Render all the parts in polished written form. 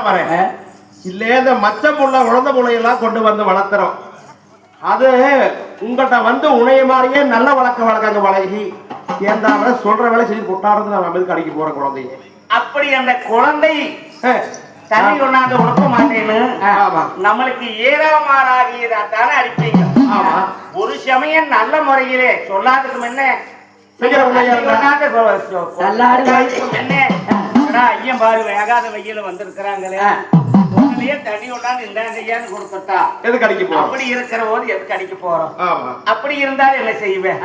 வரேன் இல்ல இந்த மச்சம் உள்ள குழந்தை முளையெல்லாம் கொண்டு வந்து வளர்த்துறோம். அது உங்கள்கிட்ட வந்து உனைய மாதிரியே நல்ல வழக்கங்க பழகி ஏந்தாம சொல்ற வேலை செஞ்சு கொட்டாரது நான் வந்து கடைக்கு போற குழந்தைய. அப்படி அந்த குழந்தை தண்ணி கொண்டாந்து உடுக்க மாட்டேன்னு நம்மளுக்கு ஏறாமாறாகியதாத்தானே அடிப்பீங்க. ஒரு சமயம் நல்ல முறையிலே சொல்லாததும் என்ன ஐயன் பாரு வேகாத வெயில வந்திருக்கிறாங்களே தண்ணி கொண்டாந்து இந்தாங்கன்னு கொடுத்துட்டா எதுக்கு அடிக்க போறோம்? அப்படி இருக்கிற போது எதுக்கு அடிக்க போறோம்? அப்படி இருந்தாலும் என்ன செய்வேன்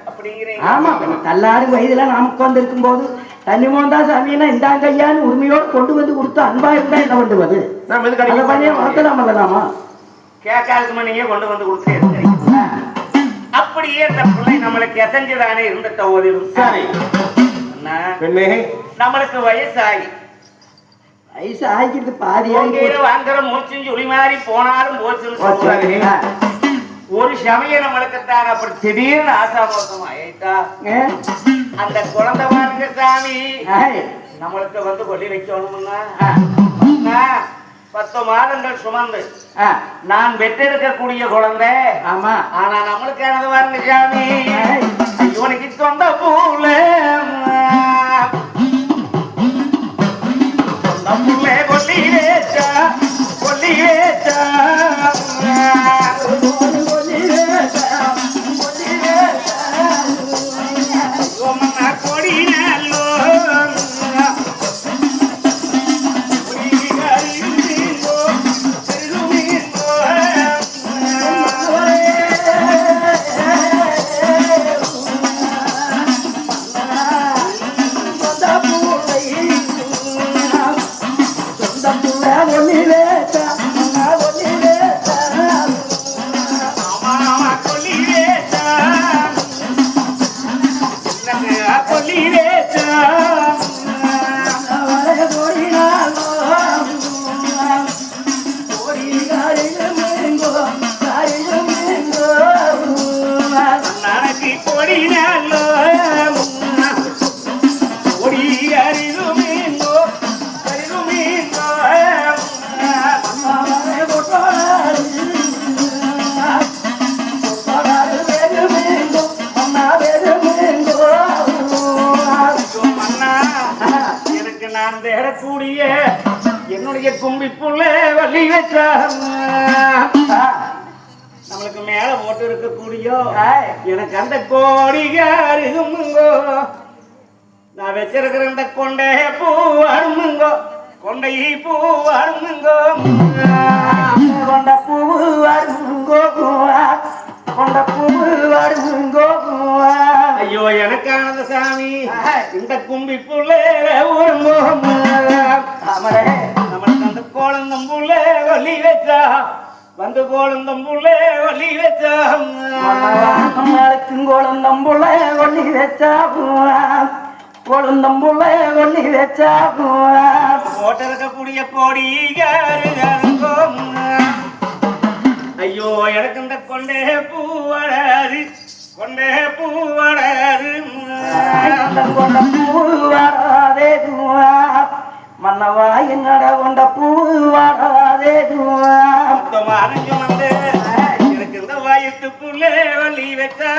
அப்படிங்கிறீங்க. ஆமா, தள்ளாறு வயதுல நமக்கு வந்து இருக்கும் போது தண்ணி மோந்தா சாமியா இந்தாங்க ஐயான்னு உரிமையோடு கொண்டு வந்து கொடுத்து அன்பா இருந்தா என்ன பண்ணுவது? வளர்த்தலாமல்லதாமா கேட்காதுக்கு மணியே கொண்டு வந்து கொடுத்து அப்படியே அந்த பிள்ளை நம்மளுக்கு எசஞ்சுதானே இருந்துட்ட போதிலும் சரி நம்மளுக்கு வயசாகி வயசு ஆகிக்கிறது பாதி வாங்குற மூச்சுன்னு சொல்லி மாதிரி போனாலும் போச்சுன்னு சொல்றாங்க. ஒரு சமயம் நம்மளுக்கு தான் அப்படி திடீர்னு ஆசாபாசம் ஆயிட்டா அந்த குழந்தை பாருங்க சாமி நம்மளுக்கு வந்து கொல்லி வைக்கணும்னா 10 மாதங்கள் சுமந்து நான் பெற்றெடுக்கக்கூடிய குழந்தை. ஆமா, ஆனா நம்மளுக்கானது பாருங்க சாமி இவனுக்கு சொந்த பூல கொல்லி வேச்சா கொல்லி வேச்சா என்னுடைய கும்பி புள்ள வள்ளி வச்சா நம்மளுக்கு மேல போட்டு இருக்கக்கூடிய எனக்கு அந்த கோடிகாருங்கோ நான் வச்சிருக்கிற இந்த கொண்டை பூ அருமுங்கோ கொண்டை பூ அருமுங்கோ கொண்ட பூ அருமுங்கோ கொண்ட பூ அருமுங்கோ. ஐயோ எனக்கானது சாமி இந்த கும்பி புள்ள ஊருங்கோ நம்மளுக்கு அந்த கோலந்தம் புள்ள வள்ளி வச்சா வந்து கோலந்தம் புள்ள வள்ளி வச்சா நம்மளுக்கு கோலந்தம் புள்ள வள்ளி வச்சா கோலந்தம் புள்ள வள்ளி வச்சா போட்டிருக்கக்கூடிய கோடிகாரு ஐயோ எனக்கு இந்த கொண்டே பூ வராது கொண்டே பூ வராது கொண்ட பூ வராதே மன்னவா என்னட கொண்ட பூ வராதே வந்து எனக்கு இந்த வயசு புள்ள வள்ளி வச்சா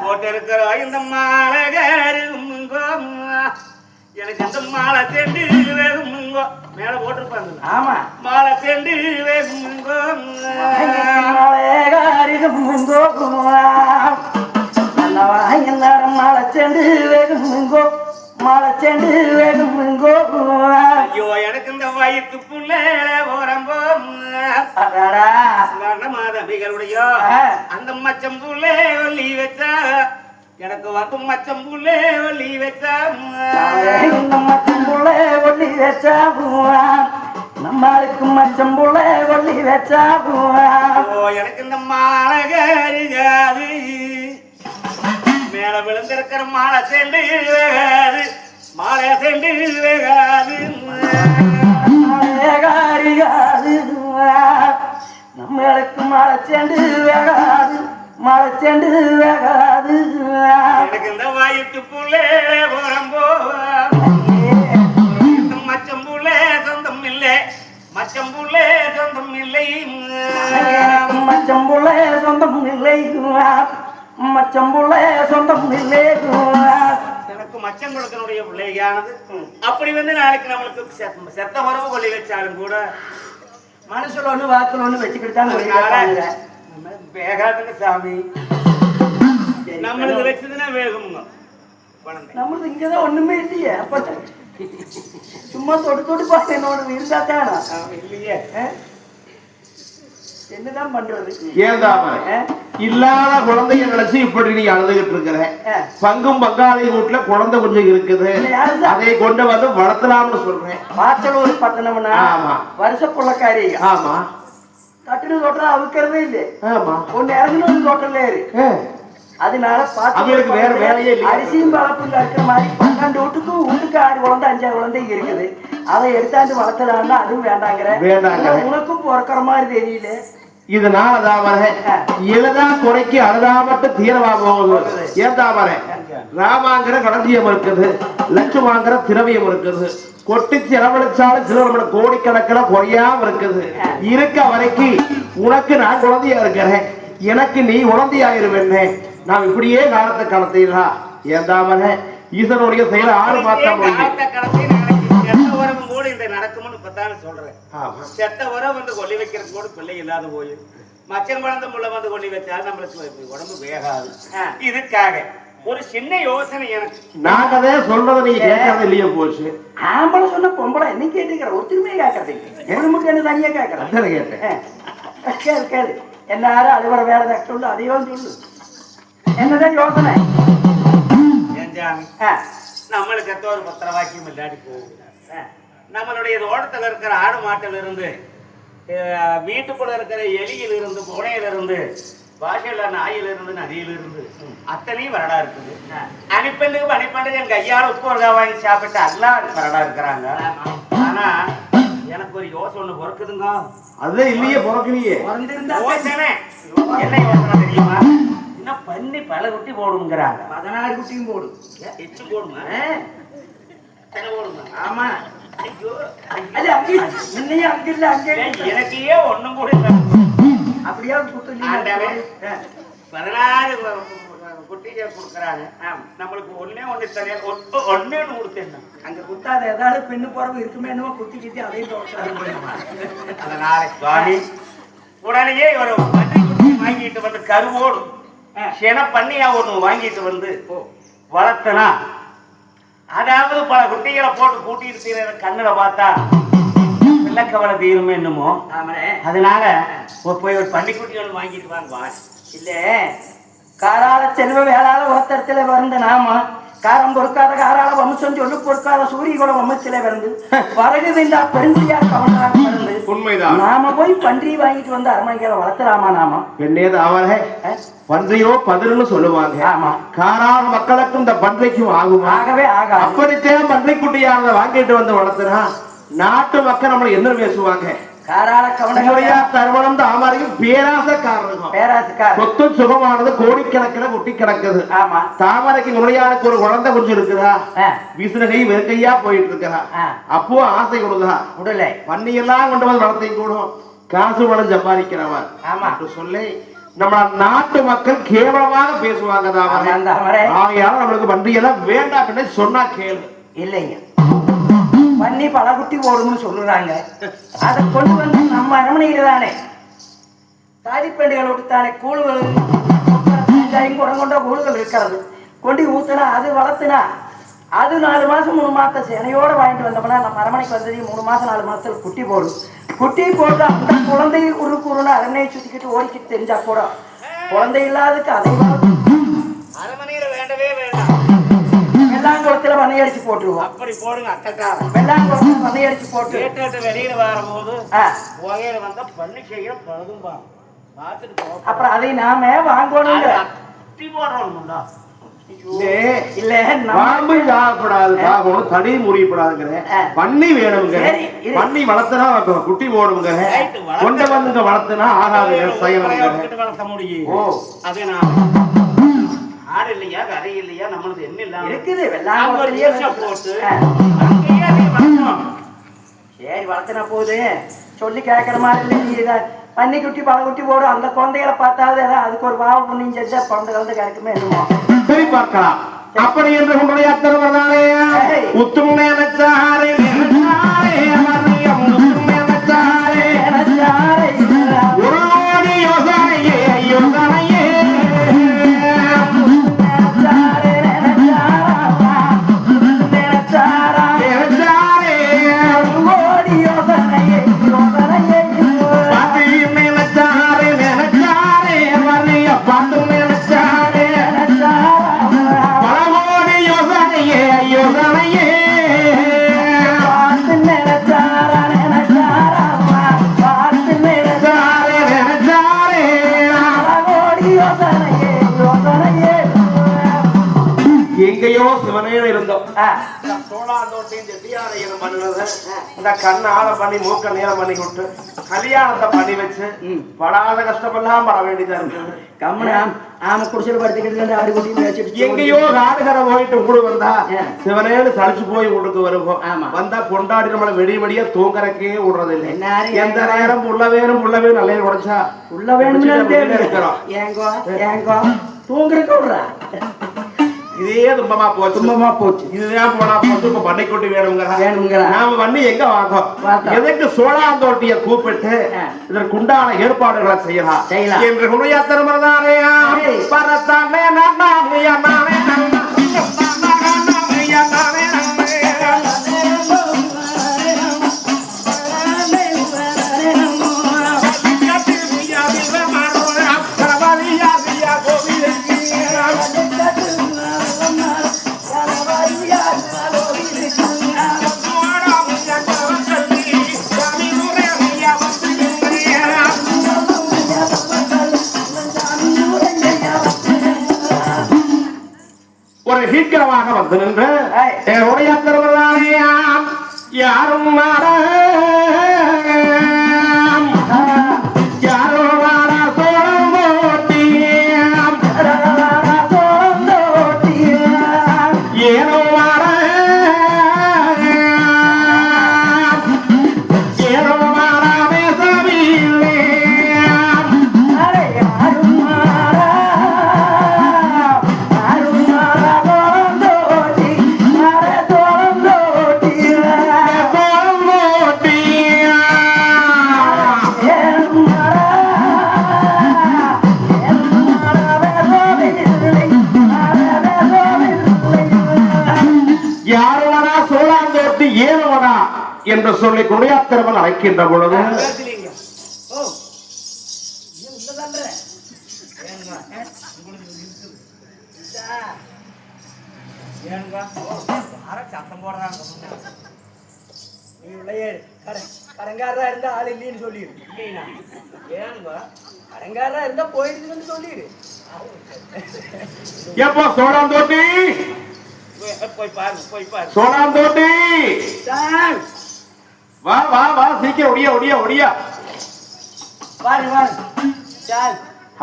போட்டு இருக்கிற இந்த மாலகாருங்கோ எனக்கு இந்த மாலை செண்டு வேகுங்கோ மேல போட்டிருப்பாங்க. ஆமா, மாலை செண்டு வேகுங்கோ மாலைகாருங்கோ மன்னவா என்னட மாலை செண்டு வேகுங்கோ மாலை செண்டு வேகுங்கோ. ஐயோ எனக்கு இந்த வயிற்று புள்ள ஓரம்போ மாதவிகளுடைய அந்த மச்சம் புள்ள வள்ளி வச்சா எனக்கு வந்து மச்சம் புள்ள வள்ளி வச்சா மச்சம் புள்ள வள்ளி வச்சா நம்மளுக்கு மச்சம் புள்ள வள்ளி வச்சா எனக்கு இந்த மாலகாரு மேல விழுந்திருக்கிற மாலை செண்டு வேகாது மாலை செண்டு வேகாது நம்மளுக்கு மழை செண்டு வேகாது மழை செண்டு வேகாது எனக்கு இந்த வயிற்று புள்ளே போறம்போ மச்சம் இல்லை மச்சம் புள்ள சொந்தம் இல்லை மச்சம் புள்ள சொந்தம் இல்லை எனக்கு மச்சம் கொடுக்கனுடைய பிள்ளையானது அப்படி வந்து நாளைக்கு நம்மளுக்கு செத்த உறவு கொள்ளி வச்சாலும் கூட மனசுல ஒண்ணு வாக்குல ஒண்ணு வச்சுக்கிட்டாங்க வேகாதுங்க சாமி நம்மளுக்கு வச்சதுன்னா வேகுங்க நம்மளுக்கு இங்கதான் ஒண்ணுமே இல்லையே அப்ப சும்மா தொட்டு பார்த்து என்னோட இருந்தா தானா இல்லையே என்னதான் பண்றது ஏதாம இல்லாத குழந்தைய நினைச்சு இப்படி நீ அழுதுகிட்டு இருக்கிற பங்கும் பங்காளி வீட்டுல குழந்தை கொஞ்சம் இருக்குது அதை கொண்டு வந்து வளர்த்தலாம்னு சொல்றேன் வாச்சலூர் பட்டணம்னா ஆமா வருஷ புள்ளக்காரி ஆமா கட்டின தோட்டம் அவுக்கிறதே இல்லை ஆமா ஒன்னு இறங்கணும் தோட்டம்ல ஏறு அதனால அவங்களுக்கு வேற வேலையே இல்லை அரிசியும் பழப்புங்க இருக்கிற மாதிரி 12 வீட்டுக்கு 6 குழந்தை 5 குழந்தை இருக்குது அதை எடுத்தாந்து வளர்த்தலாம்னா அதுவும் வேண்டாங்கிற உனக்கும் பிறக்கிற மாதிரி தெரியல இதனால தாமரை எழுதா குறைக்கு அழுதா மட்டும் தீரவா போகுது ஏன் தாமரை ராமாங்கிற களஞ்சியம் இருக்குது லட்சுமாங்கிற திரவியம் இருக்குது கொட்டி செலவழிச்சாலும் சில கோடிக்கணக்கில் குறையாம இருக்குது இருக்க வரைக்கும் உனக்கு நான் குழந்தையா இருக்கிறேன் எனக்கு நீ குழந்தையாயிருவேன்னே நாம் இப்படியே காலத்தை கடத்தீங்களா ஏன் தாமரை ஈசனுடைய செயல 6 மாசம் கூட இந்த நடக்கும்னு இப்பதான் சொல்றேன் செத்த உரம் வந்து கொல்லி வைக்கிறது கூட பிள்ளை இல்லாத போய் மச்சம் குழந்தை முள்ள வந்து கொல்லி வச்சா நம்மளுக்கு உடம்பு வேகாது இதுக்காக ஒரு சின்ன யோசனை எனக்கு நான் அதே சொல்றதை நீ கேட்கறது இல்லையே போச்சு ஆம்பளை சொன்ன பொம்பளை என்ன கேட்டுக்கிற ஒத்துமையை கேட்கறதுக்கு எலும்புக்கு என்ன தனியா கேட்கறேன் கேட்கேன் கேளு எல்லாரும் அலுவல வேலை சொல்லு அதையும் சொல்லு என்னதான் யோசனை நம்மளுக்கு எத்த ஒரு பத்திர வாக்கியம் இல்லாடி போகுது நம்மளுடைய தோட்டத்தில் இருக்கிற ஆடு மாட்டில் இருந்து வீட்டுக்குள்ள இருக்கிற எலியில் இருந்து புனையில இருந்து பாஷையில நாயில இருந்து நதியில இருந்து அத்தனையும் வரடா இருக்குது அனுப்பலுக்கு பணிப்பண்டு என் கையால் உப்பு ஒரு வாங்கி சாப்பிட்டு எல்லாம் வரடா இருக்கிறாங்க ஆனா எனக்கு ஒரு யோசனை ஒண்ணு பொறுக்குதுங்க அதுதான் இல்லையே பொறுக்கலையே யோசனை என்ன யோசனை தெரியுமா இன்னும் பண்ணி பல குட்டி போடுங்கிறாங்க 16 குட்டியும் போடும் எச்சு போடுமா போடுமா ஆமா எனக்கு ஏன் ஒண்ணும் கூட அப்படியே 16 குட்டிகள் கொடுக்குறாங்க நம்மளுக்கு ஒண்ணு தனியா ஒண்ணு கொடுத்தேன் அங்க குத்தாத ஏதாவது பெண்ணு போறவு இருக்குமே என்னவோ குத்தி அதையும் அதனால சுவாமி உடனேயே ஒரு பன்றி குட்டி வாங்கிட்டு வந்து கருவோடு சென பண்ணியா ஒண்ணு வாங்கிட்டு வந்து வளர்த்தனா அதாவது பல குட்டிகளை போட்டு கூட்டிட்டு தீர கண்ணுல பார்த்தா வெள்ளக்கவலை தீருமே என்னமோ அதனால போய் ஒரு பன்னிக்குட்டி ஒன்று வாங்கிட்டு வாங்க இல்ல காரால செல்வ வேளாள ஒருத்தரத்துல வந்த நாம காரம் பொறுக்காத காரால வம்சம் சொல்லு பொறுக்காத சூரிய கூட வம்சத்துல பிறந்து வரகுது இந்த பெருந்தியார் கவனாக பிறந்து உண்மைதான் நாம போய் பன்றி வாங்கிட்டு வந்து அரண்மனைகளை வளர்த்தலாமா நாம என்னது அவரே பன்றியோ பதில்னு சொல்லுவாங்க ஆமா காரான மக்களுக்கும் இந்த பன்றிக்கும் ஆகும் ஆகவே ஆகாது அப்படித்தான் பன்றி குட்டியாரத வாங்கிட்டு வந்து வளர்த்துனா நாட்டு மக்கள் நம்மள என்ன பேசுவாங்க காரால கவனங்களையா தருமணம் தாமரையும் பேராசக்காரர் சொத்து சுகமானது கோடிக்கணக்கில் கொட்டி கிடக்குது ஆமா தாமரைக்கு நுழையானுக்கு ஒரு குழந்தை கொஞ்சம் இருக்குதா விசுனகை வெறுக்கையா போயிட்டு இருக்கிறா அப்போ ஆசை கொடுதா உடலை பண்ணி எல்லாம் கொண்டு வந்து வளர்த்தை கூடும் காசு பணம் சம்பாதிக்கிறவன் ஆமா சொல்லி நம்ம நாட்டு மக்கள் கேவலமாக பேசுவாங்க தாமரை ஆகையால நம்மளுக்கு பன்றி எல்லாம் வேண்டாம் அப்படின்னு சொன்னா கேளு இல்லைங்க பண்ணி பல குட்டி போடுன்னு சொல்லுறாங்க அதை கொண்டு வந்து நம்ம அரண்மனையில தானே தாடி பெண்டுகளோடு தானே கூழுகள் குடம் கொண்ட கூழுகள் இருக்கிறது கொண்டு ஊத்துனா அது வளர்த்துனா அது 4 மாசம் 3 மாசம் சேனையோட வாங்கிட்டு வந்தோம்னா நம்ம அரண்மனைக்கு வந்தது 3 மாசம் 4 மாசத்துல குட்டி போடும் குட்டி போட்டு அந்த குழந்தை குறுன்னு அரண்மனையை சுத்திக்கிட்டு ஓடிக்கிட்டு தெரிஞ்சா கூட குழந்தை இல்லாததுக்கு அதை அரண்மனையில வேண்டவே வேண்டாம் வெள்ளாங்குளத்துல வனையடிச்சு போட்டுருவோம் அப்படி போடுங்க அக்கா வெள்ளாங்குளத்துல வனையடிச்சு போட்டு கேட்டு வெளியில வரும்போது புகையில வந்தா பண்ணி செய்ய பழுதும் பார்த்துட்டு அப்புறம் அதை நாம வாங்கணும் அட்டி போடுறோம்டா இல்ல பாம்பு சாப்பிடாது பாபம் தடி முடியப்படாதுங்கிற பண்ணி வேணுங்க பண்ணி வளர்த்தனா குட்டி போடுங்க கொண்ட வந்துங்க வளர்த்தனா ஆகாது வளர்த்த முடியும் அதே நான் ஆடு இல்லையா கரை இல்லையா நம்மளுக்கு என்ன இல்லாம இருக்குது போட்டு சரி சரி வளர்த்துனா போகுது சொல்லி கேட்கற மாதிரி இல்லை நீ இதை பன்னிக்குட்டி பழக்குட்டி போடும் அந்த குழந்தைகளை பார்த்தாவது ஏதாவது அதுக்கு ஒரு பாவம் புண்ணியம் செஞ்சா குழந்தை கிடைக்குமே என்னமோ சரி பார்க்கலாம் அப்படி என்று உங்களுடைய அத்தருவதானே உத்தும் நினைச்சாரே ஒரு கோடி யோசனையே யோசனையே எங்கேயோ சிவனேல இருந்தோம் சோழாந்தோட்டையும் செட்டியாரையும் பண்ணுனது இந்த கண்ணை ஆழம் பண்ணி மூக்க நீளம் பண்ணி விட்டு கல்யாணத்தை பண்ணி வச்சு படாத கஷ்டமெல்லாம் பட வேண்டியதா இருக்குது ஆமா குடிசல் படுத்துக்கிட்டு எங்கேயோ நாடுகரை போயிட்டு கூட வந்தா சிவனேன்னு சளிச்சு போய் வீட்டுக்கு வருவோம் வந்தா கொண்டாடி நம்மள வெடி வெடியா தூங்குறக்கே விடுறது இல்லை எந்த நேரம் உள்ள வேணும் நல்ல உடைச்சா உள்ள வேணும் ஏங்கோ தூங்குறக்க விடுறா இதே துன்பமா போச்சு இதுதான் போனா போச்சு இப்ப பண்ணைக்குட்டி வேணுங்கிற நாம பண்ணி எங்க வாங்கும் எதுக்கு சோழாந்தோட்டிய கூப்பிட்டு இதற்கு உண்டான ஏற்பாடுகளை செய்யலாம் என்று குணையாத்திரமதானே பரத்தானே நானே ஒரு சீக்கிரமாக வந்து நின்று உடையாத்திரவதானேயாம் யாரும் மாற யாரும் மாற சோழம் போட்டியாம் ஏனோ மாற ஏனோ மாற பேசவில்லை என்று சொல்லி குணையாத்திரவன் அழைக்கின்ற பொழுது கடங்காரா இருந்தா ஆள் இல்லைன்னு சொல்லிடு கடங்காரா இருந்தா போயிடுதுன்னு சொல்லிடு எப்போ சோழாந்தோட்டி சோழாந்தோட்டி வா வா வா சீக்கிரம் ஒடியா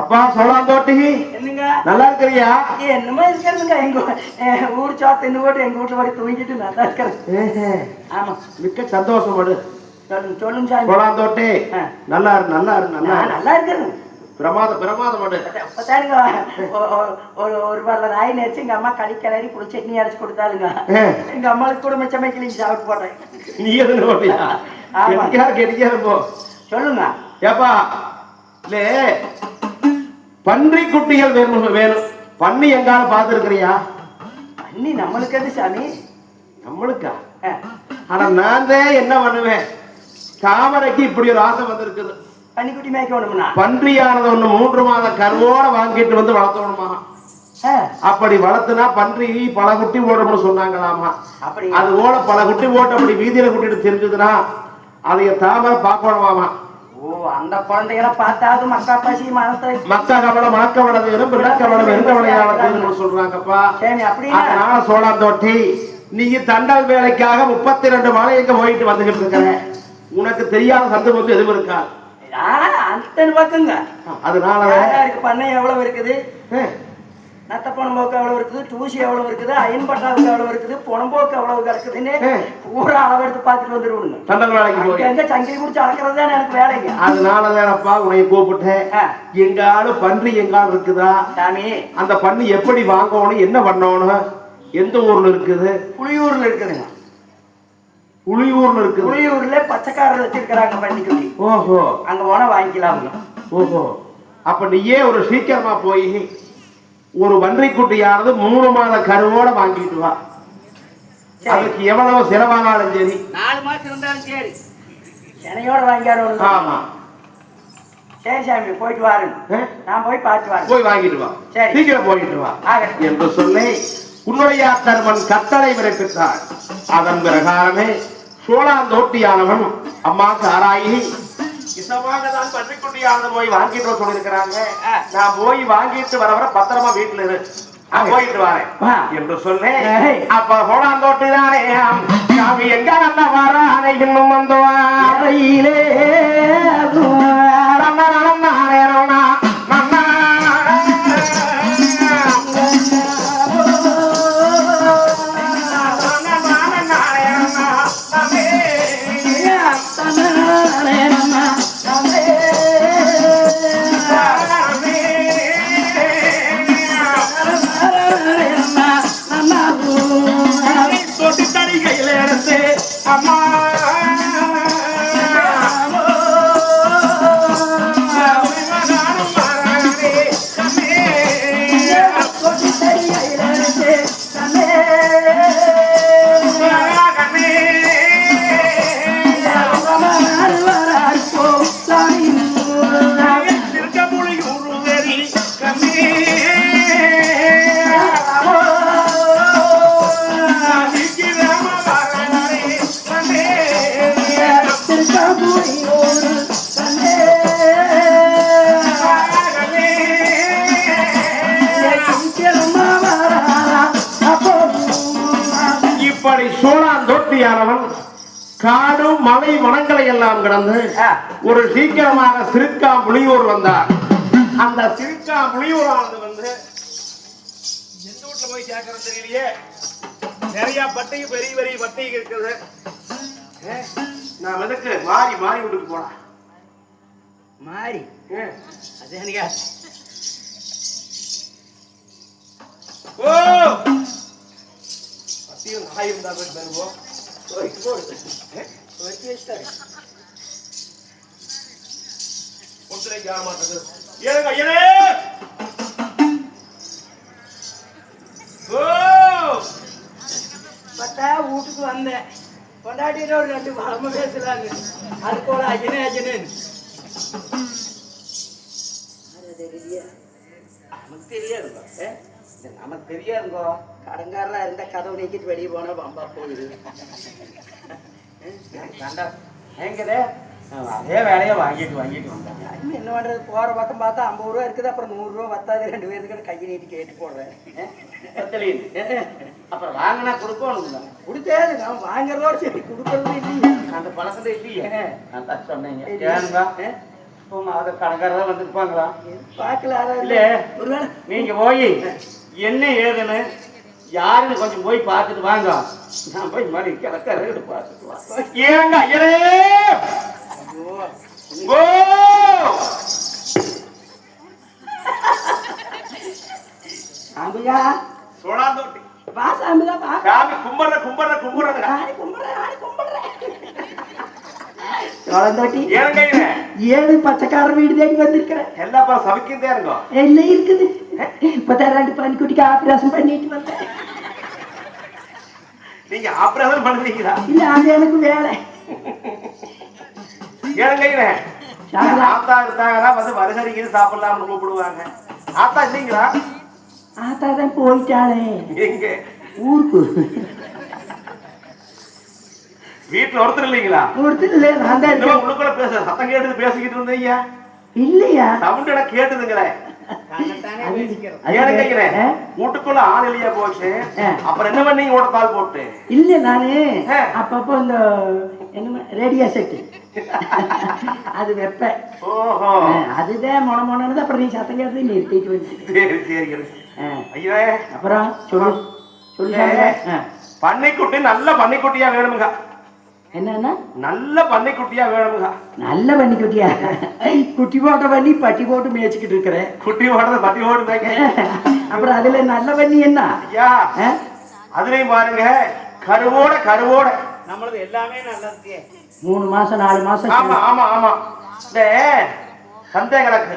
அப்பா சோழாந்தோட்டி என்னங்க நல்லா இருக்கிறியா என்னமா இருக்கிறதுங்க எங்க ஊர் சாத்து என்ன போட்டு எங்க வீட்டுல வரை தூங்கிட்டு நல்லா இருக்கிறது ஆமா மிக்க சந்தோஷம் சொல்லுங்க சோழாந்தோட்டி நல்லா இருக்கிறது பிரமாதம் ஒரு வரல ராய் நேரிச்சு எங்க அம்மா களி கிளறி புளி சட்னி அரைச்சு கொடுத்தாளுங்க எங்க அம்மாவுக்கு கூட மிச்சம் வைக்கலிங்க சாப்பிட்டு போடுறேன் நீ எதுன்னு போ சொல்லுங்க ஏப்பா இல்ல பன்றி குட்டிகள் வேணும் பண்ணி எங்கால பாத்துருக்கிறியா பண்ணி நம்மளுக்கு எது சாமி நம்மளுக்கா ஆனா நான் தான் என்ன பண்ணுவேன் தாமரைக்கு இப்படி ஒரு ஆசை வந்திருக்குது பன்னிக்குட்டி மேய்க்கணும்னா பன்றியானது ஒண்ணு 3 மாத கருவோட வாங்கிட்டு வந்து வளர்த்தணுமா அப்படி வளர்த்துனா பன்றி பல குட்டி போடணும்னு சொன்னாங்களாமா அது ஓட பல குட்டி போட்டு அப்படி வீதியில கூட்டிட்டு தெரிஞ்சதுன்னா அதைய தாமரை பார்க்கணுமாமா அந்த குழந்தைகளை பார்த்தாது மக்கா பசி மக்கா கவலை மணக்கவளை வேணும் பிள்ளக்கவளை எந்த விளையாட சொல்றாங்கப்பா அதனால சோழாந்தோட்டி நீ தண்டல் வேலைக்காக 32 மாலை எங்க போயிட்டு வந்துகிட்டு இருக்கிற உனக்கு தெரியாத சந்தர்ப்பம் எதுவும் இருக்கா அத்தனை பக்கங்க அதனால பண்ணை எவ்வளவு இருக்குது நத்த புணம்போக்கு எவ்வளவு இருக்குது, தூசி எவ்வளவு இருக்குது, அயன் பட்டாவுக்கு எவ்வளவு இருக்குது, புணம்போக்கு எவ்வளவு கிடக்குதுன்னு பூரா அளவு எடுத்து பார்த்துட்டு வந்துருவோங்க. சண்டல் வேலைக்கு போய் எங்க சங்கிலி முடிச்சு அளக்கிறது தான் எனக்கு வேலைங்க. அதனாலதானப்பா உன்னை கூப்பிட்டேன். எங்காலும் பன்றி எங்காலும் இருக்குதா சாமி? அந்த பண்ணி எப்படி வாங்கணும், என்ன பண்ணணும், எந்த ஊர்ல இருக்குது? புளியூர்ல இருக்குதுங்க. புளியூர்ல இருக்குது. புளியூர்ல பச்சைக்காரர் வச்சிருக்கிறாங்க பன்னிக்குட்டி. ஓஹோ, அங்க போனா வாங்கிக்கலாம்ங்க. ஓஹோ, அப்ப நீயே ஒரு சீக்கிரமா போய் ஒரு வன்றிக்குட்டியானது 3 மாத கருவோட வாங்கிட்டு வா. அதுக்கு எவ்வளவு செலவானாலும் சரி, 4 மாசம் இருந்தாலும் சரி, சென்னையோட வாங்கியாரும். ஆமா. சரி சாமி, போயிட்டு வாருங்க. நான் போய் பார்த்து வரேன். போய் வாங்கிட்டு வா. சரி, சீக்கிரம் போயிட்டு வா என்று சொல்லி உன்னுடைய தர்மன் கட்டளை பிறப்பித்தார். அதன் பிரகாரமே சோழாந்தோட்டியானவன் அம்மாக்கு ஆராயி இசமாக தான் பன்றிக்குட்டியானது போய் வாங்கிட்டு சொல்லிருக்கிறாங்க. நான் போய் வாங்கிட்டு வர பத்திரமா வீட்டுல இரு, போயிட்டு வரேன் என்று சொன்னேன். அப்ப சோழாந்தோட்டி தானே சாமி எங்க நல்ல வரானே இன்னும் வந்தோயிலே சோழாந்தோட்டியானவன் காடும் மலை வனங்களை எல்லாம் கடந்து ஒரு சீக்கிரமாக சிறுக்கா புளியூர் வந்தார். அந்த சிறுக்கா புளியூரானது வந்து எந்த வீட்டுல போய் கேட்கறது தெரியலையே, நிறைய பட்டை பெரிய பெரிய பட்டை இருக்குது. நான் எதுக்கு மாறி மாறி வீட்டுக்கு போனா மாறி அது எனக்கு ஓ பத்தியும் நாயும் தான் போய் தருவோம். வீட்டுக்கு வந்தேன், கொண்டாடிட்டு ஒரு 2 பழம பேசலாங்க. அது போல அஜனே அஜனேன்னு நமக்கு தெரியாதுங்க. நமக்கு தெரியாதுங்கோ. கடங்காரெல்லாம் இருந்த கதவு நீக்கிட்டு வெளியே போனா பம்பா போகுது. எங்கதே அதே வேலையை வாங்கிட்டு வந்தாங்க. என்ன பண்றது, போற பக்கம் பார்த்தா 50 ரூபா இருக்குது, அப்புறம் 100 ரூபா பத்தாது. 2 பேருக்கு கையை நீட்டி கேட்டு போடுறேன். அப்புறம் வாங்கினா கொடுக்கணும். கொடுத்தேது நான் வாங்குறதோட சரி, கொடுக்கறது இல்லையே. அந்த பழசத்தை இல்லையே நான் சொன்னீங்க. அதை கணக்காரதான் வந்துருப்பாங்களா பார்க்கல. இல்ல நீங்க போய் என்ன ஏதுன்னு யாருன்னு கொஞ்சம் போய் பார்த்துட்டு வாங்க. நான் போய் மாதிரி கிடக்கார பார்த்துட்டு வாங்க. ஏங்க ஐயரே சாமியா சோழாந்தோட்டி வா சாமியா வா. சாமி கும்பிடுறேன். சோழாந்தோட்டி ஏங்க ஏழு பச்சைக்கார வீடு தேடி வந்திருக்கிறேன். எல்லாப்பா சமைக்கிட்டே இருக்கோம். என்ன இருக்குது, இப்பதான் 2 பன்னிக்குட்டிக்கு ஆபரேஷன் பண்ணிட்டு வந்தேன். நீங்க ஆபரேஷன் பண்ணுவீங்களா? இல்ல, அது எனக்கு வேலை. ஏங்க ஆத்தா இருந்தாங்கன்னா வந்து வருகறிக்கு சாப்பிடலாம்னு கூப்பிடுவாங்க. ஆத்தா இல்லைங்களா? ஆத்தா தான் போயிட்டாளே. எங்க ஊருக்கு. வீட்டுல ஒருத்தர் இல்லைங்களா? ஒருத்தர் இல்ல, நான் தான் இருக்கேன். உள்ளுக்குள்ள சத்தம் கேட்டு பேசிக்கிட்டு இருந்தீங்க. இல்லையா? சவுண்ட் எனக்கு கேட்டுதுங்களே. வீட்டுக்குள்ள ஆள் இல்லையா போச்சு, அப்புறம் என்ன பண்ணீங்க ஓட்டத்தால் போட்டு? இல்ல, நானு அப்பப்போ இந்த என்ன ரேடியோ செட்டு அது வெப்ப ஓஹோ அதுதான் மொனமொனது. அப்புறம் நீ சத்தம் கேட்டு நிறுத்திட்டு வந்து. சரி சரி ஐயா அப்புறம் சொல்லு சொல்லு. பன்னிக்குட்டி நல்ல பன்னிக்குட்டியா வேணுமுங்க. என்னன்னா நல்ல பன்னிக்குட்டியா வேணுமுங்க. நல்ல பன்னிக்குட்டியா? குட்டி போட்ட பண்ணி பட்டி போட்டு மேய்ச்சிக்கிட்டு இருக்கிறேன். குட்டி போடுறது பட்டி போடுறாங்க. அப்புறம் அதுல நல்ல பண்ணி என்ன ஐயா அதுலயும் பாருங்க கருவோட கருவோட நம்மளது எல்லாமே நல்லது. 3 மாசம் 4 மாசம். ஆமா ஆமா ஆமா. இந்த சந்தேக கணக்கு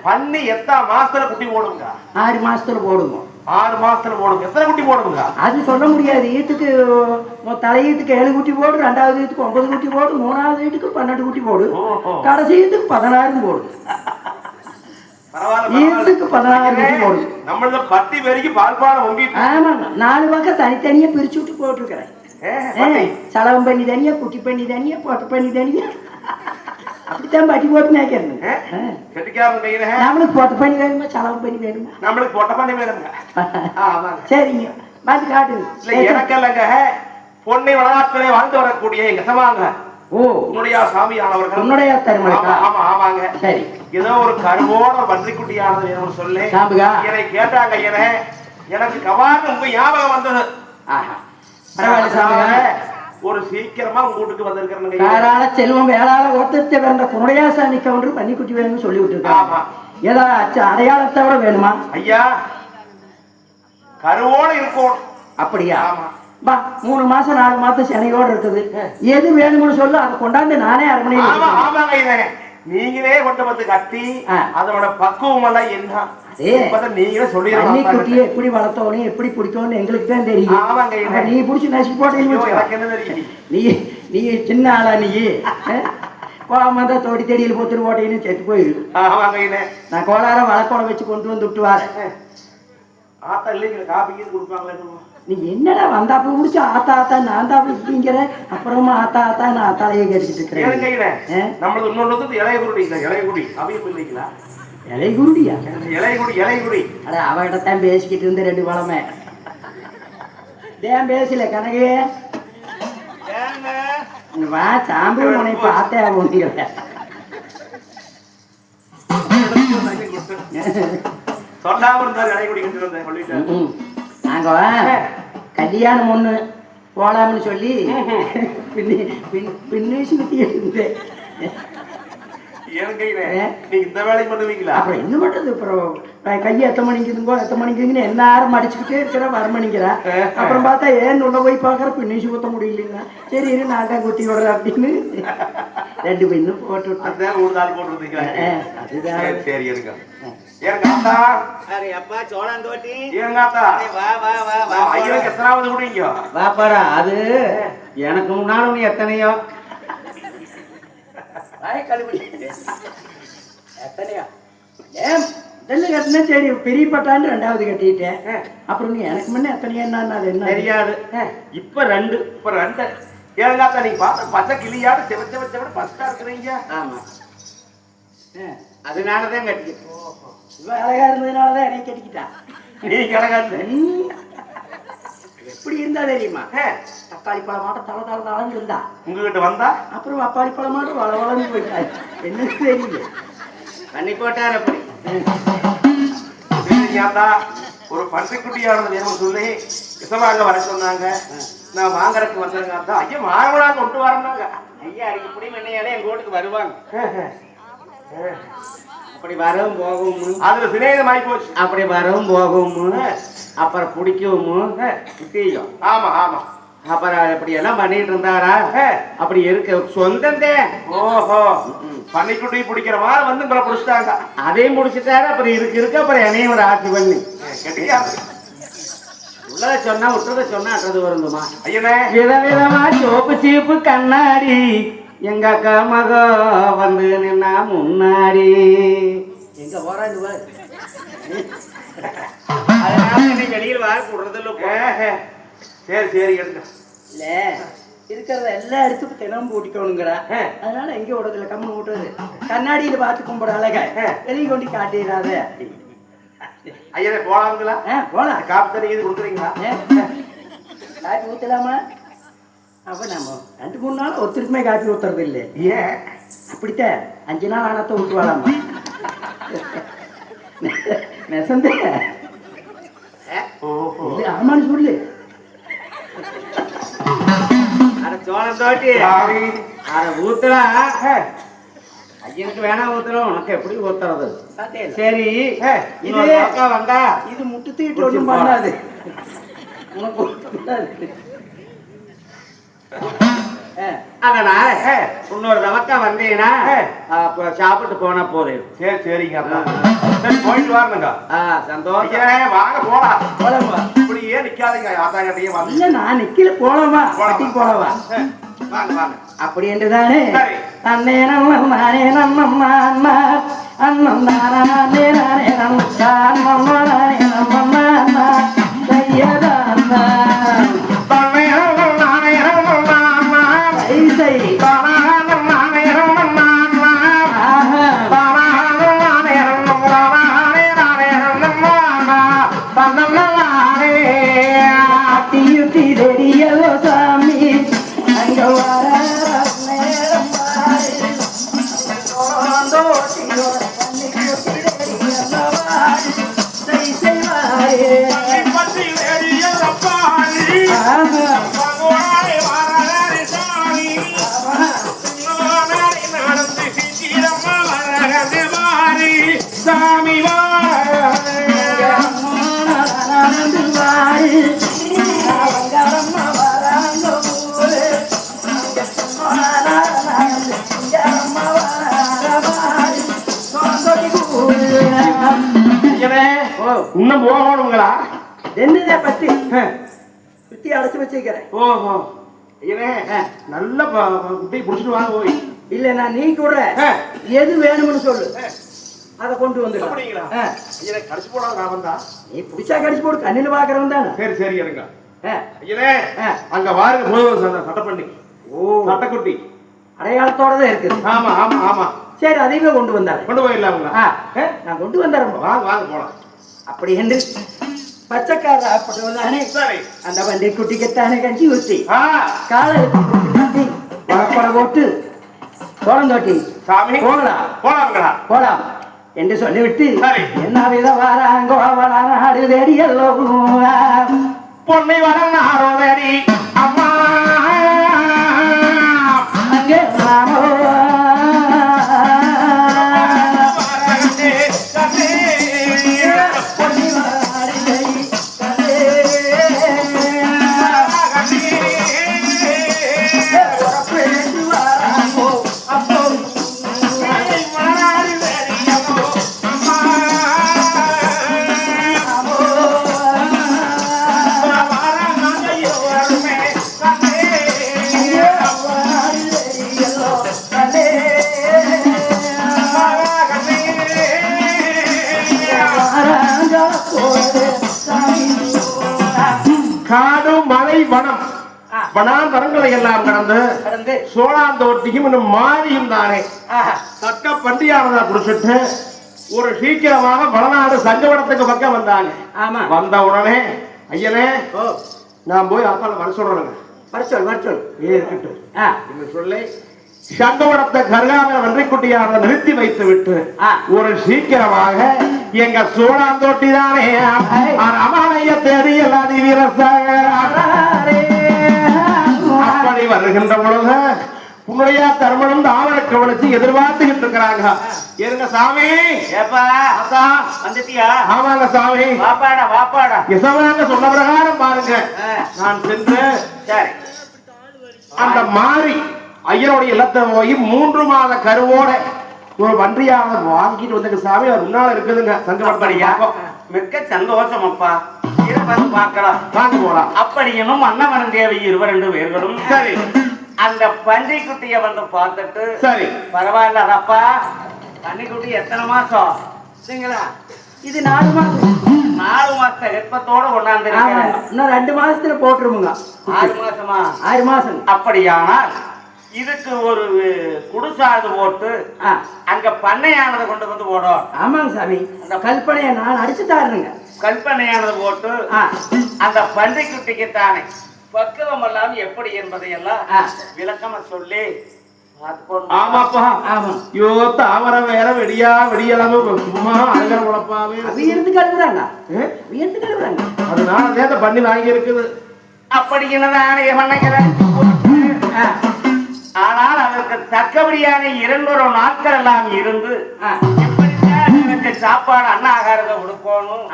பன்னி எத்தனை மாசத்துல குட்டி போடுங்க? 6 மாசத்துல போடுவோம். 6 மாசத்துல போடுங்க. எத்தனை குட்டி போடுங்க? அது சொல்ல முடியாது. ஈட்டுக்கு தலையீட்டுக்கு 7 குட்டி போடு, 2வது ஈட்டுக்கு 9 குட்டி போடு, 3வது ஈட்டுக்கு 12 குட்டி போடு, கடைசி ஈட்டுக்கு 16 போடு. ஈட்டுக்கு 16 குட்டி போடு. நம்மள 10 பேருக்கு பால்பாலம் ஒம்பிட்டு. ஆமாங்க 4 பக்கம் தனித்தனியா பிரிச்சு விட்டு போட்டுருக்கிறேன். சலவம் பண்ணி தனியா, குட்டி பண்ணி தனியா, பொட்டை பண்ணி தனியா, அப்படித்தான் பட்டி போட்டு மேய்க்கிறது. நம்மளுக்கு பொட்டை பண்ணி வேணுமா சலவம் பண்ணி வேணுமா? நம்மளுக்கு பொட்டை பண்ணி வேணுங்க. சரிங்க பார்த்து காட்டுங்க. இல்ல எனக்கு இல்லைங்க, பொன்னை வளர்த்திலே வாழ்ந்து வரக்கூடிய எங்க சமாங்க. ஓ உன்னுடைய சாமியானவர்கள். உன்னுடைய தருமலா? ஆமா ஆமாங்க. சரி ஏதோ ஒரு கருவோட பன்றிக்குட்டியானது வேணும்னு சொல்லி என்னை கேட்டாங்க. எனக்கு கவான்னு உங்க ஞாபகம் வந்தது. பரவாயில்ல சாமிங்க, ஒரு சீக்கிரமா உங்க வீட்டுக்கு வந்திருக்கிறேன். யாரால செல்வம் வேளாள ஒருத்தத்தை வேண்ட குருடையாசாமி கவுண்டர் பன்னிக்குட்டி வேணும்னு சொல்லி விட்டுருக்காங்க. ஏதாவது அடையாளத்தோட வேணுமா? ஐயா கருவோட இருக்கும். அப்படியா? பா 3 மாசம் 4 மாசம் சென்னையோட இருக்குது. எது வேணும்னு சொல்லு, அதை கொண்டாந்து நானே அரமனையில் நீங்களே கொண்டு வந்து கட்டி அதோட பக்குவம் எல்லாம் என்ன நீங்களே சொல்லி குட்டியை எப்படி வளர்த்தோன்னு எப்படி பிடிக்கணும்னு எங்களுக்கு தான் தெரியும். நீ பிடிச்சி நசுக்கி போட்டீங்க. நீ சின்ன ஆளா? நீ கோவம் தான் தோடி தெடியில் பொத்துட்டு போட்டீங்கன்னு செத்து போயிடு. நான் கோளாரம் வழக்கோட வச்சு கொண்டு வந்து விட்டு வரேன். ஆத்தா இல்லைங்க காப்பி கொடுப்பாங்களே. நீ என்னடா வந்தாப்புல முடிச்சு ஆத்தா ஆத்தா நான் தான் இப்படிங்கிற, அப்புறமா ஆத்தா ஆத்தா நான் தலையை கேட்டுக்கிட்டு இருக்கிறேன். நம்மளது இன்னொன்று இளையகுருடி. இளையகுடி அவையும் இல்லைங்களா? இலைகுருடியா? இலைகுடி. அட அவகிட்டத்தான் பேசிக்கிட்டு இருந்து 2 பழமை தேன் பேசல கனகே. வா சாம்பு உன்னை பார்த்தே போனீங்க. சொல்லாம இருந்தாரு இலைகுடி. நாங்க கல்யாணம் ஒண்ணு போலாம்னு சொல்லி பின்னேசி வித்திட்டு இருந்தேன். இந்த வேலை பண்ணுவீங்களா? அப்புறம் என்ன பண்றது? அப்புறம் கையை எத்தனை மணிக்குதுங்கோ எத்தனை மணிக்குதுன்னு எல்லாரும் அடிச்சுக்கிட்டே இருக்கிற வரமணிக்கிறா. அப்புறம் பார்த்தா ஏன் உள்ள போய் பார்க்கற பின்னேசி ஊத்த முடியலங்க. சரி நான் தான் குத்தி விடுறேன் அப்படின்னு 2 பின்னு போட்டு விட்டேன். ஒரு நாள் போட்டுருந்தீங்க. அதுதான் சரி எடுங்க. வாப்பாடா அது எனக்கு முன்னாலும் எத்தனையோ எத்தனையா கட்டினா சரி பெரிய பட்டான்னு 2வது கட்டிட்டேன். அப்புறம் நீ எனக்கு முன்ன எத்தனையா என்ன தெரியாது. இப்ப 2 ஏங்காத்தா நீங்க பார்த்த பச்சை கிளியாடு செவச்ச பஸ்டா இருக்கிறீங்க. ஆமா அதனாலதான் கட்டி அழகா இருந்ததுனாலதான் என்னை கட்டிக்கிட்டா. நீங்க அழகா எப்படி இருந்தா தெரியுமா? தக்காளி பழமாட்டம் தலை இருந்தா உங்ககிட்ட வந்தா அப்புறம் அப்பாளி பழமாட்டம் வளர்ந்து போயிட்டாரு. என்னன்னு தெரியல பண்ணி போட்டார். அப்படி ஒரு பன்றிக்குட்டியானது வேணும் சொல்லி விசமாக வர சொன்னாங்க. நான் வாங்கறதுக்கு வந்திருங்க. ஐயா மாறவனா கொண்டு வரனாங்க. ஐயா இப்படி முன்னையாலே எங்க வீட்டுக்கு வருவாங்க. அப்படி வரவும் போகவும் அதுல சிநேகமாயி போச்சு. அப்படி வரவும் போகவும் அப்புறம் பிடிக்கவும் குட்டியும். ஆமா ஆமா. அப்புறம் அப்படி எல்லாம் பண்ணிட்டு இருந்தாரா? அப்படி இருக்க சொந்தந்தே. ஓஹோ பன்னிக்குட்டி பிடிக்கிற மாதிரி வந்து உங்களை பிடிச்சிட்டாங்க. அதையும் பிடிச்சிட்டாரு. அப்புறம் இருக்கு அப்புறம் என்னையும் ஒரு ஆட்சி பண்ணி கெட்டிக்காது. உள்ளத சொன்னா விட்டத சொன்னா அட்டது வருந்துமா? ஐயனே விதவிதமா சோப்பு சீப்பு கண்ணாடி எங்க அக்கா மக வந்து நின்னா முன்னாடி. எங்க போறான்னு அதனால வெளியில் வார கூடுறதில்ல. சரி சரி எடுங்க. இல்ல இருக்கிறத எல்லாம் எடுத்து தினமும் ஊட்டிக்கணுங்கிறா. அதனால எங்க விடுறதில்ல கம்மன் விட்டுறது. கண்ணாடியில பார்த்து கும்பிட அழகா வெளியே கொண்டு காட்டிடாத. ஐயனே போலாங்களா? போலாம். காப்பி தண்ணி இது கொடுக்குறீங்களா? காப்பி ஊத்தலாமா? அப்ப நம்ம 2-3 நாள் ஒருத்தருக்குமே காப்பி ஊத்துறது இல்லை. ஏன் அப்படித்தான் 5 நாள் ஆனத்தை ஊற்றுவாளாமா. நெசந்த ஓஹோ ஆமான்னு சொல்லு. அட சோளம் தோட்டி சாமி அட ஊத்துறா ஐயனுக்கு வேணா ஊத்துறோம் உனக்கு எப்படி ஊத்துறது சரி இது அக்கா வந்தா இது முட்டு தீட்டு ஒன்றும் பண்ணாது. உனக்கு ஒண்ணும் பண்ணாது. அதனால இன்னொரு தவக்கா வந்தீங்கன்னா அப்ப சாப்பிட்டு போனா போதும். சரி சரிங்க அப்பா சரி போயிட்டு வரணுங்க சந்தோஷம். ஐயா வாங்க போலாம் போலாமா? இப்படியே நிக்காதீங்க ஆத்தாங்கட்டியே வாங்க இல்ல நான் நிக்கல, போலவா கட்டிக்கு போலவா வாங்க வாங்க அப்படி என்றுதானே சரி. அண்ணே நம்ம நானே நம்ம அண்ணா அண்ணன் தானே நானே நம்ம நானே நம்ம அண்ணா கையதான் ஐசை அட்டியுட்டி தெரியலோ சாமி அங்க வர சாமி இன்னும் போகணுங்களா என்னதே பத்தி சுத்தி அடைச்சு வச்சிருக்கிறேன். ஓஹோ ஐயனே நல்ல குட்டி புடிச்சிட்டு வாங்க போய் இல்ல நான் நீ கூட எது வேணும்னு சொல்லு, அதை கொண்டு வந்து. அப்படிங்களா ஐயனே கடிச்சு போடாத நான் வந்தா நீ புடிச்சா கடிச்சு போடு, கண்ணில் பாக்குறவன் தானே. சரி சரி இருங்க ஐயனே அங்க வாருங்க போய் சட்டை பண்ணி சட்டைக்குட்டி அடையாளத்தோட தான் இருக்குது. ஆமா ஆமா ஆமா சரி அதையுமே கொண்டு வந்தாரு. கொண்டு போயிடலாங்களா நான் கொண்டு வந்தேன். வாங்க வாங்க போலாம் அப்படி என்று பச்சைக்கார அப்படி சரி அந்த வண்டி குட்டிக்கத்தானே கஞ்சி ஊற்றி ஆ காலை வளப்பட போட்டு கோலம் தோட்டி சாமி போகலாம் போலாங்களா போலாம் என்று சொல்லிவிட்டு சரி. என்ன வித வாராங்கோ வளநாடு தேடி எல்லோ பொன்னை வளநாடோதடி அம்மா அங்கே மாமோ காடு மலை வனம் வனாந்தரங்களை எல்லாம் கடந்து சோழாந்தோட்டியும் இன்னும் மாரியும் தானே தக்க பண்டியானதா குடிச்சிட்டு ஒரு சீக்கிரமாக வடநாடு சங்கவடத்துக்கு பக்கம் வந்தாங்க. வந்த உடனே ஐயனே நான் போய் அப்பால வர சொல்றேங்க. வர சொல் இருக்கட்டும் சொல்லி சங்கவடத்தை கருகாம வென்றிக்குட்டியான நிறுத்தி வைத்து விட்டு ஒரு சீக்கிரமாக எங்க சோழாந்தோட்டி தானே அமானைய தேடி எல்லாதி வீரசாக அப்படி வருகின்ற பொழுது உன்னுடைய தர்மனும் தாவரக்கு வளைச்சு எதிர்பார்த்துக்கிட்டு இருக்கிறாங்க. இருங்க சாமி. ஏப்பா அத்தா வந்துட்டியா? ஆமாங்க சாமி. வாப்பாடா வாப்பாடா. யசவனாங்க சொன்ன பிரகாரம் பாருங்க நான் சென்று சரி அந்த மாறி ஐயனுடைய இல்லத்தை போய் 3 மாத கருவோட ஒரு பன்றியாக வாங்கிட்டு வந்துங்க சாமி. அது முன்னால இருக்குதுங்க சங்கப்படியா. மிக்க சந்தோஷம் அப்பா. இதை வந்து பார்க்கலாம் வாங்க போலாம். அப்படியும் அன்னவரன் தேவி 2 பேர்களும் சரி அந்த பன்றிக்குட்டிய வந்து பார்த்துட்டு சரி பரவாயில்ல அதப்பா பன்றிக்குட்டி எத்தனை மாசம் சரிங்களா? இது 4 மாசம். 4 மாசத்தை வெப்பத்தோட கொண்டாந்து இன்னும் 2 மாசத்துல போட்டுருமுங்க. 6 மாசமா? 6 மாசம். அப்படியானால் இதுக்கு ஒரு குடிசாது போட்டு அங்க பண்ணையானதை கொண்டு வந்து போடும். ஆமாங்க சாமி. அந்த கல்பனையை நான் அடிச்சு தாருங்க. கல்பனையானது போட்டு அந்த பன்றிக்குட்டிக்கு தானே பக்குவம் எல்லாம் எப்படி என்பதையெல்லாம் விளக்கமா சொல்லி ஆமாப்பா ஐயோ தாமரை வேற விடியா விடியலாம சும்மா அழகர உழப்பாவே வியர்ந்து கழுவுறாங்க வியர்ந்து கழுவுறாங்க அதனால அதை பண்ணி வாங்கி இருக்குது அப்படி என்னதான் மன்னைக்கிறேன் ஆனால் அதற்கு தக்கபடியான 200 நாட்கள் எல்லாம் இருந்து எனக்கு சாப்பாடு அன்ன ஆகாரத்தை கொடுக்கணும்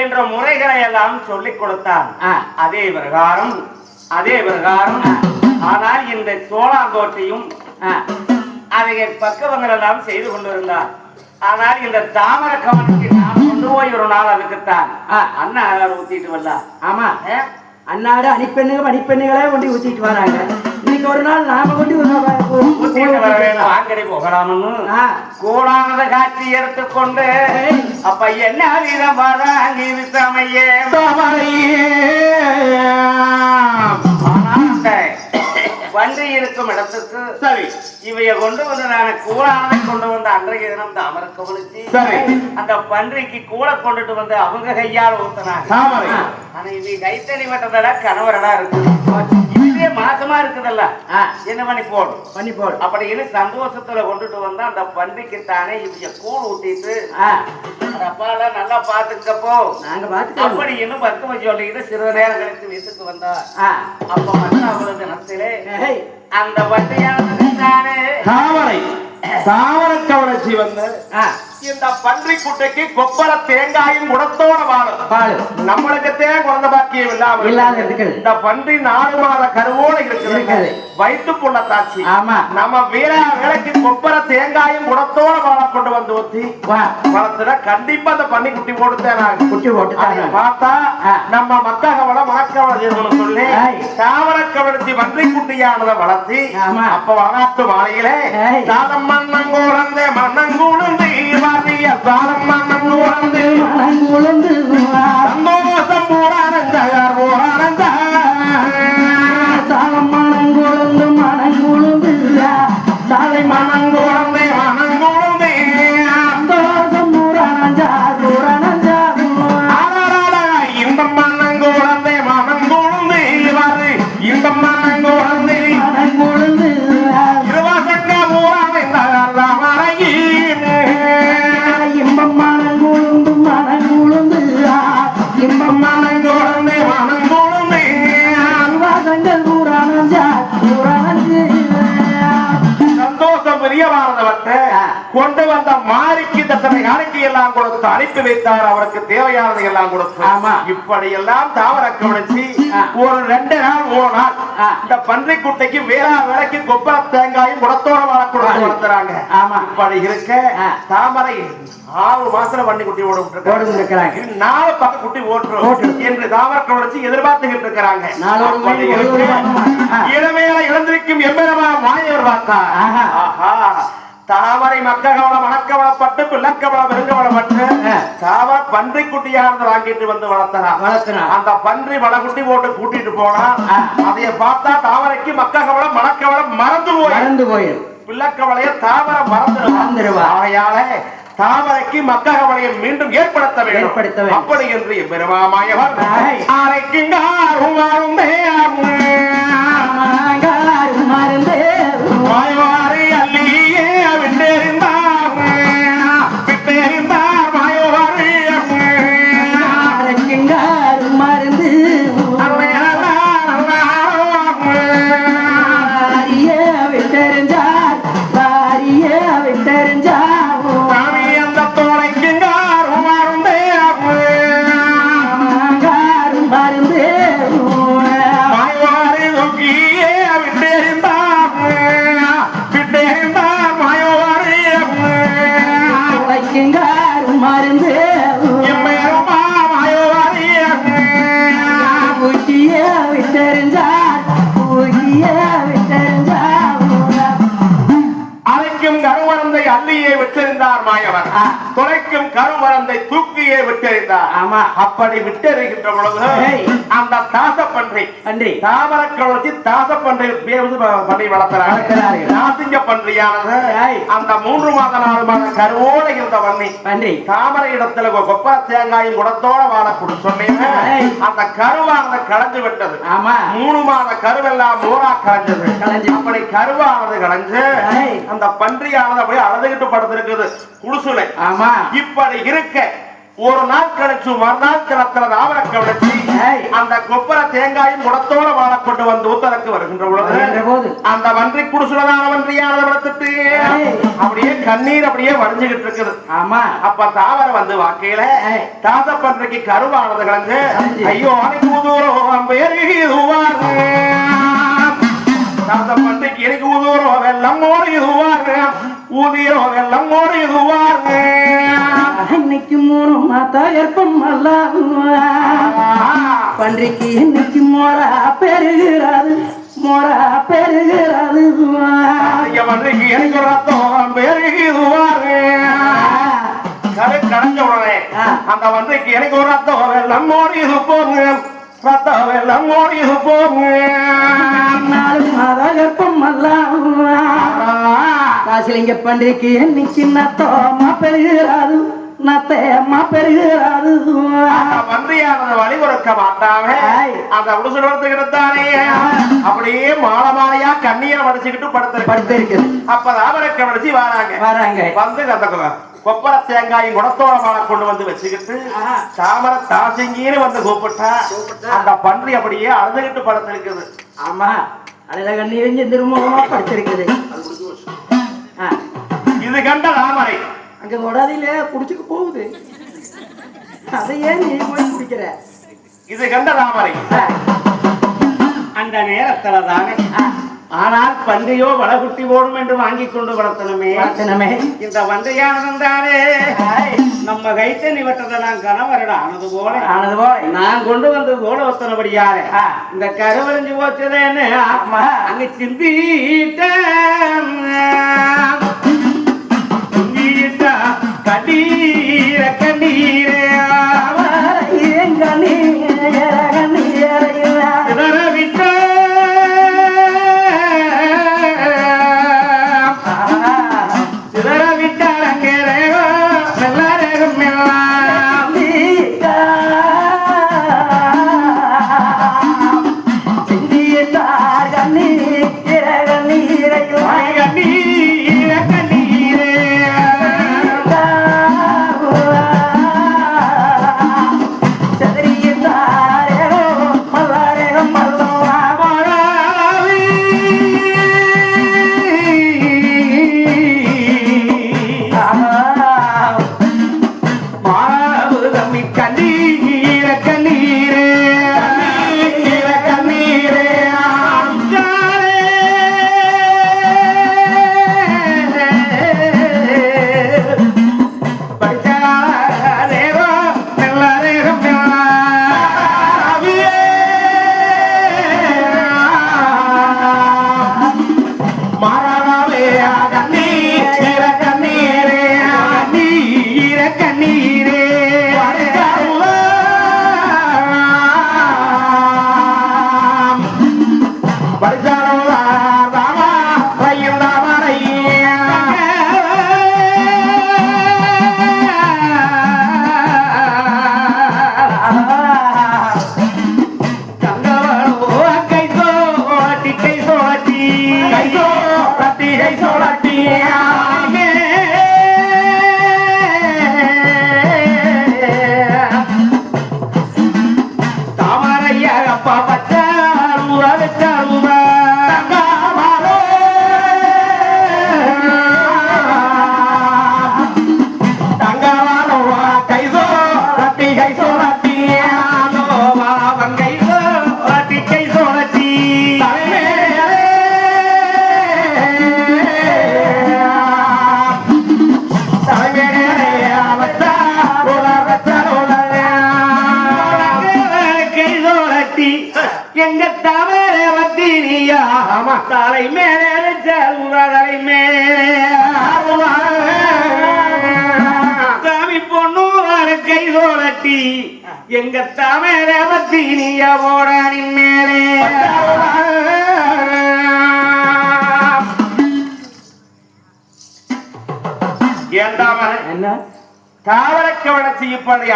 என்ற முறைகளை எல்லாம் சொல்லிக் கொடுத்தான். அதே பிரகாரம் ஆனால் இந்த சோழாங்கோட்டையும் அதை பக்கவங்கள் எல்லாம் செய்து கொண்டிருந்தார். ஆனால் இந்த தாமர கவனுக்கு நான் கொண்டு போய் ஒரு நாள் அதுக்குத்தான் அன்ன ஆகாரம் ஊத்திட்டு வரலாம். ஆமா அன்னாடு அணிப்பெண்ணுகளே கொண்டு ஊத்திட்டு வராங்க. இன்னைக்கு ஒரு நாள் நாம கொண்டு வாங்கடி போகலாம்னு கூடானத காட்சி எடுத்துக்கொண்டு அப்ப என்ன விதம் வராங்கி விசாமையே பன்றி இருக்கும் இடத்துக்கு சரி இவைய கொண்டு வந்து நான் கூடானதை கொண்டு வந்து அன்றைய தினம் தாமர கவனிச்சு அந்த பன்றிக்கு கூட கொண்டுட்டு வந்து அவங்க கையால் ஊத்தினாங்க. ஆனா இவ கைத்தறி வட்டதா கணவரடா இருக்கு இதே மாசமா இருக்குதல்ல என்ன பண்ணி போடும் அப்படின்னு சந்தோஷத்துல கொண்டுட்டு வந்தா அந்த பன்றிக்கு தானே இவங்க கூழ் ஊட்டிட்டு அப்பால நல்லா பாத்துக்கப்போ நாங்க பாத்து அப்படி இன்னும் பக்குவம் சொல்லிக்கிட்டு சிறிது நேரம் கழித்து வீட்டுக்கு வந்தா அப்ப வந்து அவளது நத்திலே அந்த வண்டியானது தானே தாமர கவனிச்சு வந்து இந்த பன்றி குட்டைக்கு கொப்பர தேங்காயும் குடத்தோட வாழும் நம்மளுக்கு குழந்தை பாக்கியம் இல்லாம இந்த பன்றி 4 மாத கருவோட இருக்குது வயிற்று புள்ள தாச்சி. நம்ம வேலைக்கு கொப்பர தேங்காயும் குடத்தோட வாழ கொண்டு வந்து ஊத்தி வளர்த்துனா கண்டிப்பா அந்த பன்றி குட்டி போட்டு பார்த்தா நம்ம மக்கவள மணக்கவள சொல்லி தாமர கவனிச்சு பன்றி குட்டியானதை வளர்த்தி அப்ப வளர்த்து வாழையிலே தாதம் மன்னங்கூழந்து மன்னங்கூழந்து சாலம் மன்னங்கூழந்து மனங்கூழந்து சந்தோஷம் போரானந்த சாலம் மனங்கூழந்து மனங்கூழந்து சாலை மனங்கூழந்து மனங்கூழந்து சந்தோஷம் போரானந்தா இந்த மன்னங்கூழந்து மனங்கூழந்து இந்த மனங்கூழந்து மனங்கூழந்து கொண்டு வந்த மாறிக்கு தத்தனை காணிக்கை எல்லாம் கொடுத்து அனுப்பி வைத்தார். அவருக்கு தேவையானதை எல்லாம் கொடுத்து இப்படி எல்லாம் தாவர கவனிச்சு ஒரு 2 நாள் 3 நாள் இந்த பன்றி குட்டைக்கு வேலைக்கு கொப்பர தேங்காயும் குடத்தோட வாழக்கூடாது வளர்த்துறாங்க. இப்படி இருக்க தாமரை 6 மாசத்துல வண்டி குட்டி ஓட விட்டுருக்காங்க. 4 பக்கம் குட்டி ஓட்டுறோம் என்று தாமர கவனிச்சு எதிர்பார்த்துக்கிட்டு இருக்கிறாங்க. இளமையில இழந்திருக்கும் எம்பெருமா மாயவர் பார்த்தா தாமரை மக்கவள மணக்கவளப்பட்டு பிள்ளக்கவள வெறுங்கவளப்பட்டு தாமரை பன்றி குட்டியானது வாங்கிட்டு வந்து வளர்த்தனா அந்த பன்றி வளகுட்டி போட்டு கூட்டிட்டு போனா அதைய பார்த்தா தாமரைக்கு மக்கவள மணக்கவளம் மறந்து போயிடும் பிள்ளக்கவளைய தாமரை மறந்துடுவா. ஆகையாலே தாமரைக்கு மக்கவளையை மீண்டும் ஏற்படுத்த வேண்டும். அப்படி என்று பெருமாமாயவர் தொலைக்கும் கருமரந்தை தூக்கியே விட்டறிந்தார். அப்படி விட்டறிகின்ற பொழுது அந்த தாச பன்றி தாமர கவர்ச்சி தாச பன்றி பண்ணி வளர்த்துறாங்க. மாணிக்க பன்றியானது ஏய். அந்த 3 மாத 4 மாத கருவோட இருந்த பன்றி தாமரை இடத்துல கொப்பர தேங்காயும் குடத்தோட வாழக்கூடும் சொன்னீங்க ஏய். அந்த கருவானது களைஞ்சு விட்டது ஆமா 3 மாத கருவெல்லாம் மோரா களைஞ்சது களைஞ்சு. அப்படி கருவானது களைஞ்சு ஏய். அந்த பன்றியானது அப்படியே அழுதுகிட்டு படுத்திருக்குது குடிசுலை ஆமா இப்படி இருக்க ஒரு நாள் கழிச்சு மறுநாள் கிணத்துல தாவர கவனிச்சு ஏய். அந்த கொப்பர தேங்காயும் குடத்தோட வாழ கொண்டு வந்து ஊத்தலுக்கு வருகின்ற வருகின்ற பொழுது போது அந்த வன்றி குடிசுலதான வன்றியானதை வளர்த்துட்டு ஏய். அப்படியே கண்ணீர் அப்படியே வடிஞ்சுகிட்டு இருக்குது ஆமா அப்ப தாவர வந்து வாக்கையில ஏய். தாச பன்றிக்கு கருவானது கலந்து கலந்து. ஐயோ அன்னைக்கு ஊதூரம் பெருகிதுவாரு தாச பன்றிக்கு எனக்கு ஊதூரம் வெள்ளம் ஓடிதுவாரு ஊதியோ வெள்ளம் ஓடிதுவாரு இன்னைக்கு 3 மாதா கற்பம் அல்ல பன்றிக்கு இன்னைக்கு மோரா பெருகிறாது மோரா பெருகிறாது பன்றிக்கு எனக்கு ரத்தம் பெருகிதுவாரு கடைஞ்ச உடனே அந்த வன்றைக்கு எனக்கு ஒரு ரத்தம் வெள்ளம் ஓடிது போங்க ரத்தம் வெள்ளம் ஓடிது போங்க 4 மாதா கற்பம் அல்ல காசிலிங்க பன்றிக்கு இன்னைக்கு நத்தோமா பெருகிறாது நத்தேமா பெருகிறாது வன்றியானது வழி கொடுக்க மாட்டாங்க ஏய். அந்த உடுசுடுத்தானே அப்படியே மாலை மாலையா கண்ணீரை வடிச்சுக்கிட்டு படுத்திருக்குது அப்பதான் அவரை கவனிச்சு வராங்க வந்து அந்த கொப்பர தேங்காயும் குடத்தோட மாலை கொண்டு வந்து வச்சுக்கிட்டு தாமர தாசிங்கீன்னு வந்து கூப்பிட்டா அந்த பன்றி அப்படியே அழுதுகிட்டு படுத்திருக்குது ஆமா அழக கண்ணீர் திரும்பமா படுத்திருக்குது இது கண்ட தாமரை அங்க உடதில குடிச்சுக்கு போகுது அதை ஏன் நீ போய் குடிக்கிற இது கண்ட தாமரை அந்த நேரத்துல தானே ஆனால் பன்றியோ வளகுட்டி ஓடும் என்று வாங்கி கொண்டு வளர்த்தனமே இந்த வந்தையானதானே நம்ம கைத்தண்ணி வெட்டதெல்லாம் கணவரிட ஆனது போல நான் கொண்டு வந்து கோல ஒத்தனபடியாரு இந்த கருவறிஞ்சு போச்சதேன்னு அங்க சிந்திட்ட கண்ணீர கண்ணீரே விட்ட எங்க தவற வத்தினியா தலை மேலே தலை மேலே சாமி பொண்ணு கை சோழட்டி எங்க தவற வத்தினியா ஓடானின் மேலே அப்படின்னா தாவர கவனச்சி இப்படி